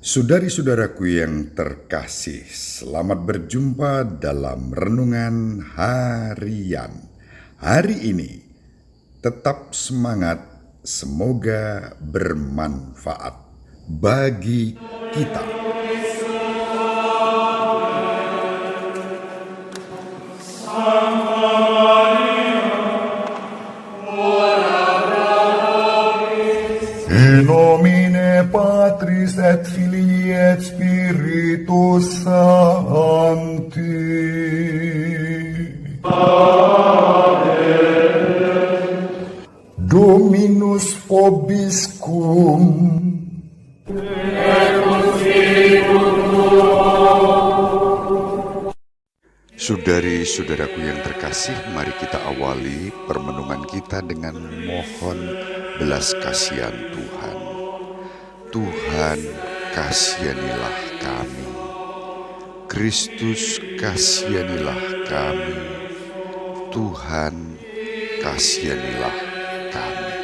Saudari-saudaraku yang terkasih, selamat berjumpa dalam renungan harian. Hari ini tetap semangat, semoga bermanfaat bagi kita. In nomine Patris et Filii et Spiritus Sancti. Amen. Dominus vobiscum. Saudari-saudaraku yang terkasih, mari kita awali permenungan kita dengan mohon belas kasihan Tuhan. Tuhan, kasihanilah kami. Kristus, kasihanilah kami. Tuhan, kasihanilah kami.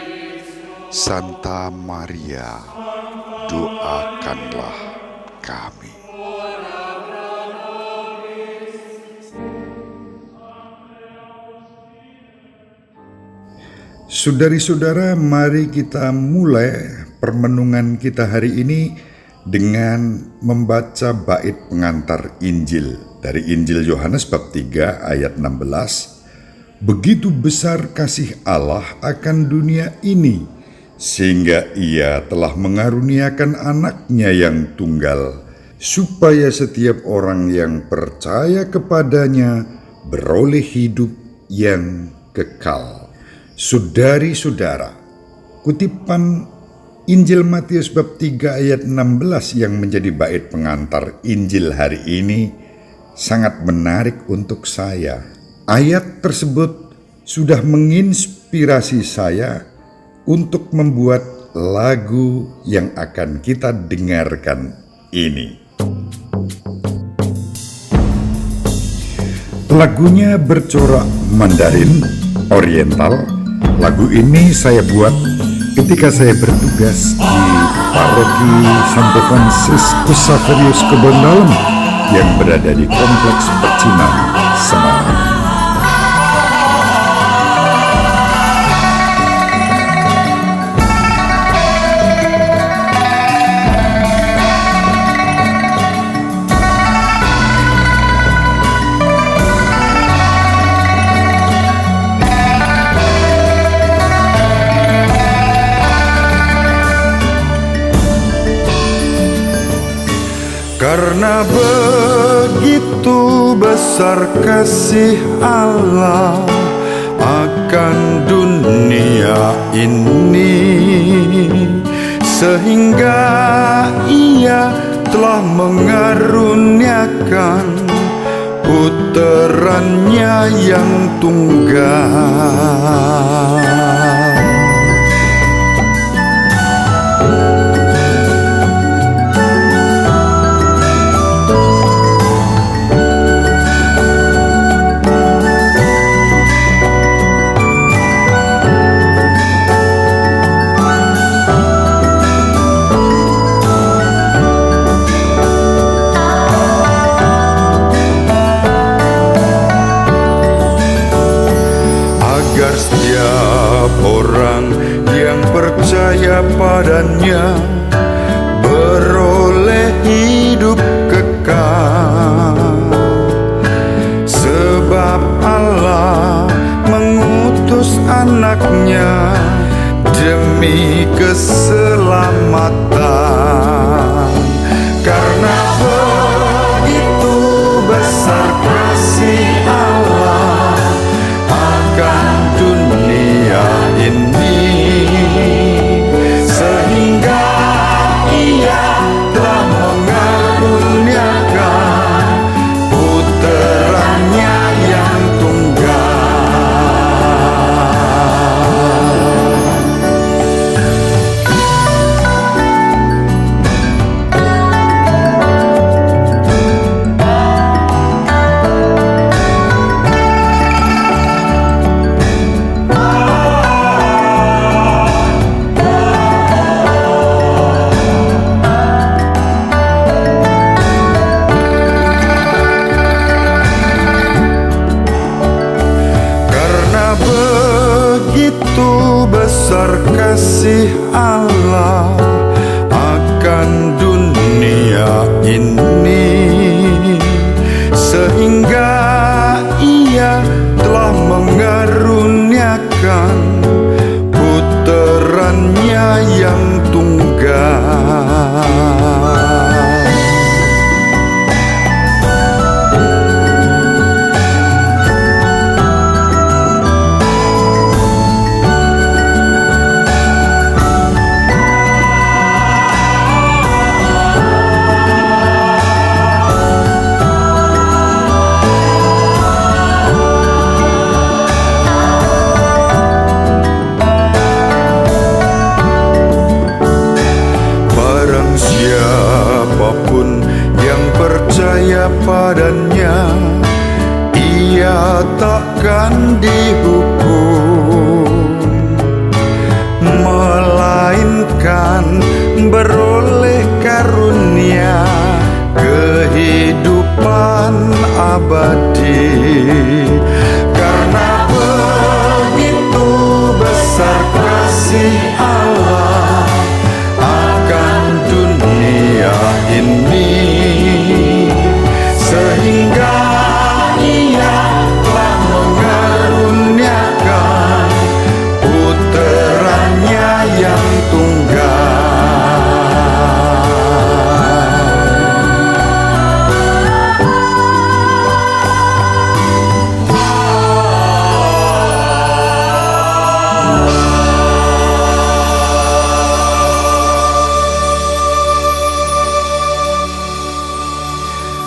Santa Maria, doakanlah kami. Saudari-saudara, mari kita mulai permenungan kita hari ini dengan membaca bait pengantar Injil dari Injil Yohanes bab 3 ayat 16. Begitu besar kasih Allah akan dunia ini, sehingga Ia telah mengaruniakan anaknya yang tunggal, supaya setiap orang yang percaya kepadanya beroleh hidup yang kekal. Saudari-saudara, kutipan Injil Matius bab 3 ayat 16 yang menjadi bait pengantar Injil hari ini sangat menarik untuk saya. Ayat tersebut sudah menginspirasi saya untuk membuat lagu yang akan kita dengarkan ini. Lagunya bercorak Mandarin Oriental. Lagu ini saya buat ketika saya bertugas di Paroki Santo Fransiskus Xaverius Kebon Dalem yang berada di Kompleks Pecinan, Semarang. Karena begitu besar kasih Allah akan dunia ini, sehingga Ia telah mengaruniakan puterannya yang tunggal.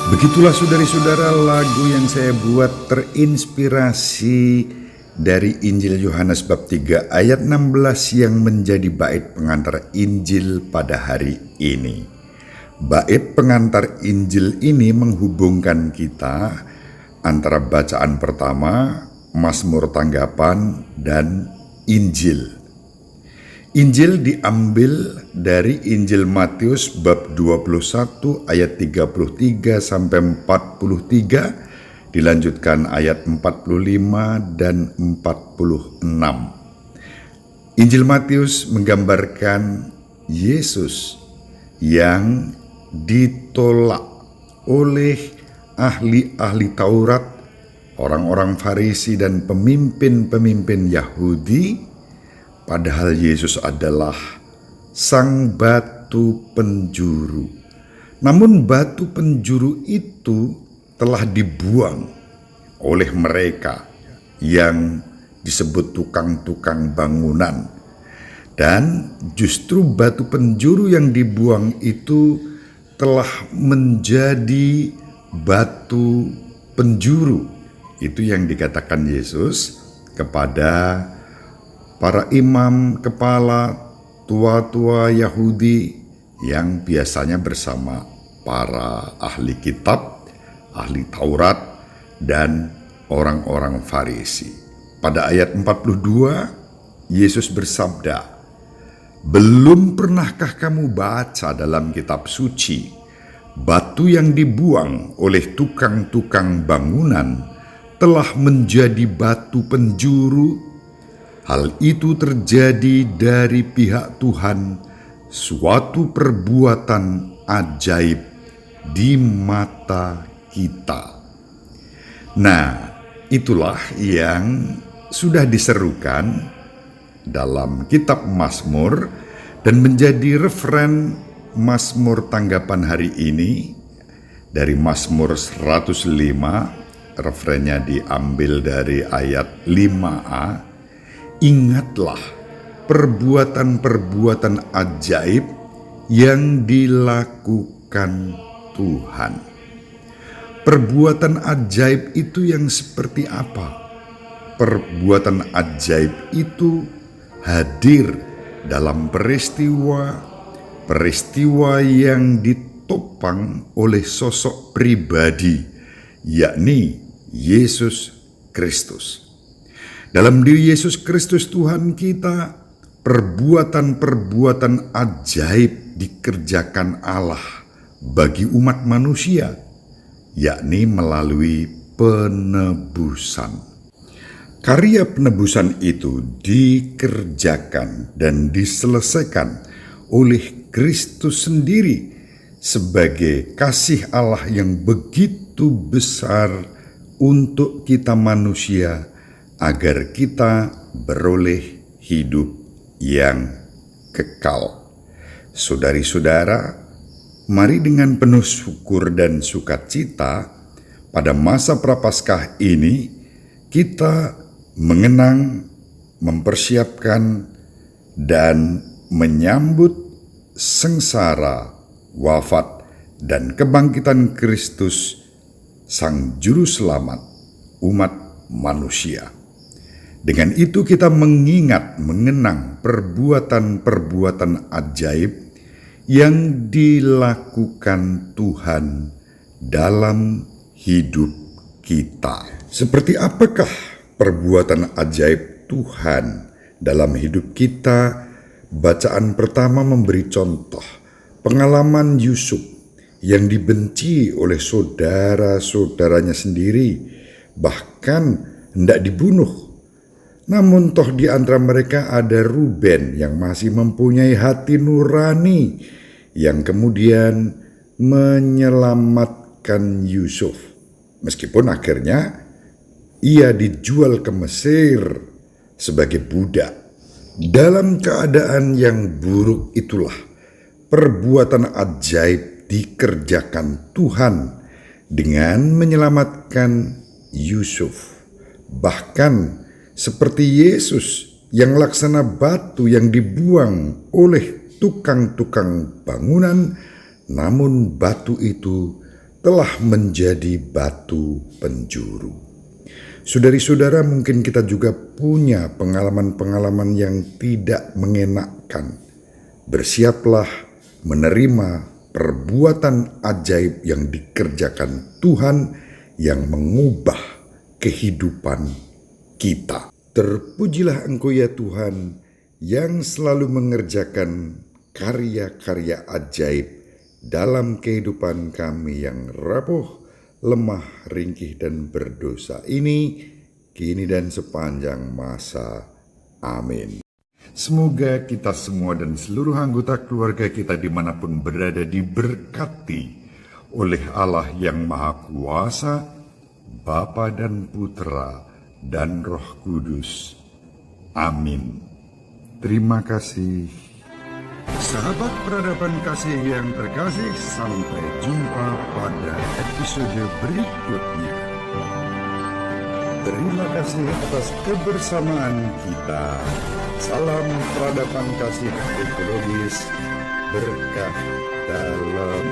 Begitulah saudari-saudara lagu yang saya buat terinspirasi dari Injil Yohanes bab 3 ayat 16 yang menjadi bait pengantar Injil pada hari ini. Bait pengantar Injil ini menghubungkan kita antara bacaan pertama, Mazmur tanggapan, dan Injil. Injil diambil dari Injil Matius bab 21 ayat 33 sampai 43, dilanjutkan ayat 45 dan 46. Injil Matius menggambarkan Yesus yang ditolak oleh ahli-ahli Taurat, orang-orang Farisi dan pemimpin-pemimpin Yahudi. Padahal Yesus adalah sang batu penjuru. Namun batu penjuru itu telah dibuang oleh mereka yang disebut tukang-tukang bangunan. Dan justru batu penjuru yang dibuang itu telah menjadi batu penjuru. Itu yang dikatakan Yesus kepada para imam, kepala, tua-tua Yahudi yang biasanya bersama para ahli kitab, ahli Taurat, dan orang-orang Farisi. Pada ayat 42, Yesus bersabda, "Belum pernahkah kamu baca dalam kitab suci, batu yang dibuang oleh tukang-tukang bangunan telah menjadi batu penjuru? Hal itu terjadi dari pihak Tuhan, suatu perbuatan ajaib di mata kita." Nah, itulah yang sudah diserukan dalam kitab Mazmur dan menjadi referen Mazmur tanggapan hari ini dari Mazmur 105, referennya diambil dari ayat 5a. "Ingatlah perbuatan-perbuatan ajaib yang dilakukan Tuhan." Perbuatan ajaib itu yang seperti apa? Perbuatan ajaib itu hadir dalam peristiwa yang ditopang oleh sosok pribadi, yakni Yesus Kristus. Dalam diri Yesus Kristus Tuhan kita, perbuatan-perbuatan ajaib dikerjakan Allah bagi umat manusia, yakni melalui penebusan. Karya penebusan itu dikerjakan dan diselesaikan oleh Kristus sendiri sebagai kasih Allah yang begitu besar untuk kita manusia, agar kita beroleh hidup yang kekal. Saudari-saudara, mari dengan penuh syukur dan sukacita pada masa Prapaskah ini kita mengenang, mempersiapkan, dan menyambut sengsara, wafat, dan kebangkitan Kristus, Sang Juru Selamat umat manusia. Dengan itu kita mengenang perbuatan-perbuatan ajaib yang dilakukan Tuhan dalam hidup kita. Seperti apakah perbuatan ajaib Tuhan dalam hidup kita? Bacaan pertama memberi contoh pengalaman Yusuf yang dibenci oleh saudara-saudaranya sendiri, bahkan hendak dibunuh. Namun toh di antara mereka ada Ruben yang masih mempunyai hati nurani, yang kemudian menyelamatkan Yusuf. Meskipun akhirnya ia dijual ke Mesir sebagai budak. Dalam keadaan yang buruk itulah perbuatan ajaib dikerjakan Tuhan dengan menyelamatkan Yusuf. Bahkan seperti Yesus yang laksana batu yang dibuang oleh tukang-tukang bangunan, namun batu itu telah menjadi batu penjuru. Saudari-saudara, mungkin kita juga punya pengalaman-pengalaman yang tidak mengenakkan. Bersiaplah menerima perbuatan ajaib yang dikerjakan Tuhan yang mengubah kehidupan kita. Terpujilah Engkau ya Tuhan yang selalu mengerjakan karya-karya ajaib dalam kehidupan kami yang rapuh, lemah, ringkih, dan berdosa ini, kini dan sepanjang masa. Amin. Semoga kita semua dan seluruh anggota keluarga kita dimanapun berada diberkati oleh Allah yang Maha Kuasa, Bapa dan Putra dan Roh Kudus. Amin. Terima kasih. Sahabat peradaban kasih yang terkasih, sampai jumpa pada episode berikutnya. Terima kasih atas kebersamaan kita. Salam peradaban kasih ekologis, berkah dalam